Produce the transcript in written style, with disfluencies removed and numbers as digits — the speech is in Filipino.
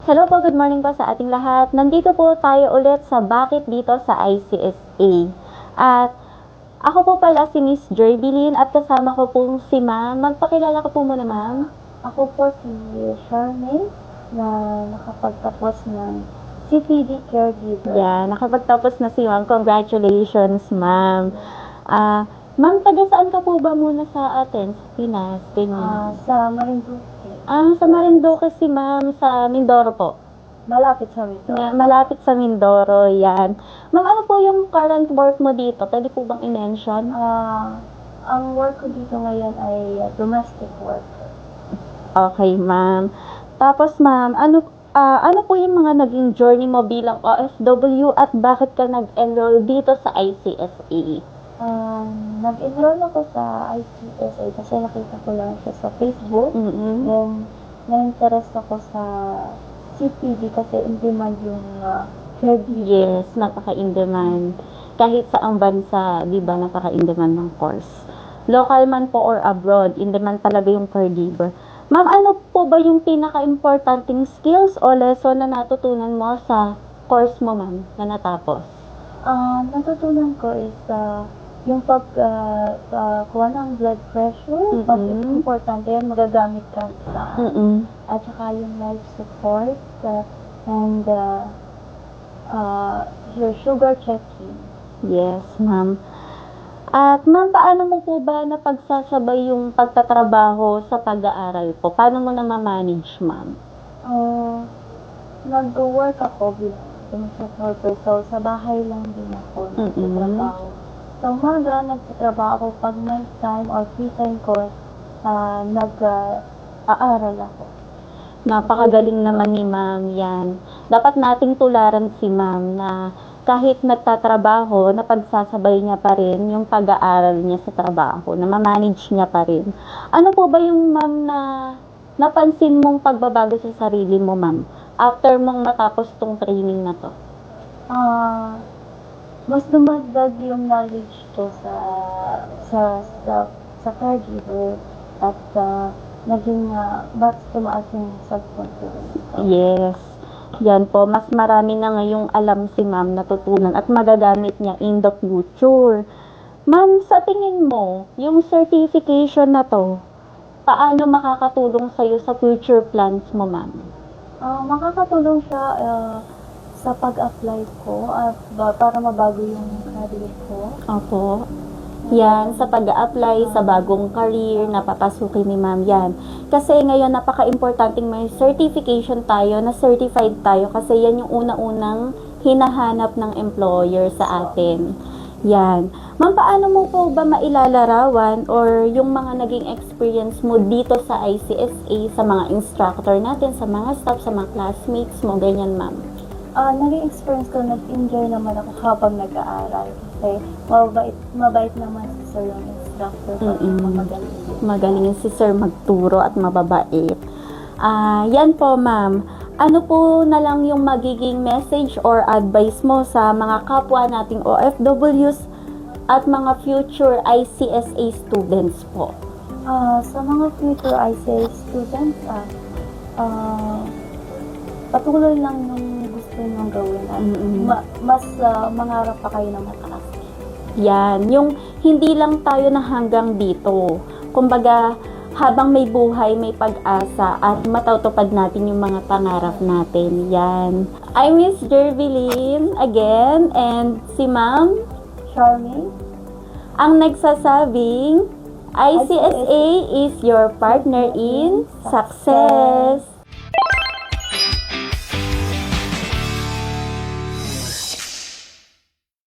Hello po, good morning po sa ating lahat. Nandito po tayo ulit sa Bakit Dito sa ICSA. At ako po pala si Miss Jerbilyn at kasama ko po si Ma'am. Magpakilala ko po muna, Ma'am. Ako po si Charmaine na nakapagtapos ng CPD Caregiver. Yeah, nakapagtapos na si Ma'am. Congratulations, Ma'am. Ma'am, taga saan ka po ba muna sa atin? Sa Pinas? Sa Marinduque. Sa Marinduque si Ma'am, sa Mindoro po. Malapit sa Mindoro. Malapit sa Mindoro, yan. Ma'am, ano po yung current work mo dito? Pwede po bang i-mention? Ang work ko dito ngayon ay domestic work. Okay, Ma'am. Tapos, Ma'am, ano po yung mga naging journey mo bilang OFW at bakit ka nag-enroll dito sa ICSA? Nag-enroll ako sa ICSA kasi nakita ko lang siya sa Facebook. Then, na-interest ako sa CPD kasi in-demand yung caregiver. Yes, napaka-in-demand. Kahit saang bansa, di ba, napaka-in-demand ng course. Local man po or abroad, in-demand talaga yung caregiver. Ma'am, ano po ba yung pinaka-importanting skills o lesson na natutunan mo sa course mo, ma'am, na natapos? Natutunan ko is yung kuha ng blood pressure, importante yan, magagamit ka sa at saka yung life support and your sugar checking. Yes, ma'am. At ma'am, paano mo po ba napagsasabay yung pagtatrabaho sa pag-aaral po? Paano mo na ma-manage, ma'am? Nag-work ako bilang domestic helper, so sa bahay lang din ako nagtatrabaho. So, umaga, nagtatrabaho ako pag night time or free time ko, nag-aaral ako. Napakagaling naman ni ma'am yan. Dapat nating tularan si ma'am na kahit nagtatrabaho, napagsasabay niya pa rin yung pag-aaral niya sa trabaho, na ma-manage niya pa rin. Ano po ba yung ma'am na napansin mong pagbabago sa sarili mo, ma'am, after mong matapos tong training na to? Mas dumagdag yung knowledge ko sa caregiver at naging mas tumaas yung self-confidence. Yes. Yan po, mas marami na ngayong alam si ma'am, natutunan at magagamit niya in the future. Ma'am, sa tingin mo, yung certification na to, paano makakatulong sa'yo sa future plans mo, ma'am? Makakatulong siya sa pag-apply ko at para mabago yung career ko. Opo. Yan, sa pag-a-apply sa bagong career na papasukin ni ma'am yan. Kasi ngayon, napaka-importanting may certification tayo, na certified tayo kasi yan yung una-unang hinahanap ng employer sa atin. Yan. Ma'am, paano mo po ba mailalarawan or yung mga naging experience mo dito sa ICSA, sa mga instructor natin, sa mga staff, sa mga classmates mo, ganyan, ma'am? Naging experience ko, nag-enjoy naman ako habang nag-aaral. Kasi mabait naman si sir yung instructor ko. Magaling si sir magturo at mababait. Yan po, ma'am. Ano po na lang yung magiging message or advice mo sa mga kapwa nating OFWs at mga future ICSA students po? Sa mga future ICSA students, patuloy lang yung gusto nyo gawin at mas mangarap pa kayo na mataas. Yan, yung hindi lang tayo na hanggang dito. Kumbaga, habang may buhay, may pag-asa at matutupad natin yung mga pangarap natin. Yan. I'm Miss Jerbilyn again and si Ma'am Charmaine, ang nagsasabing ICSA is your partner in success.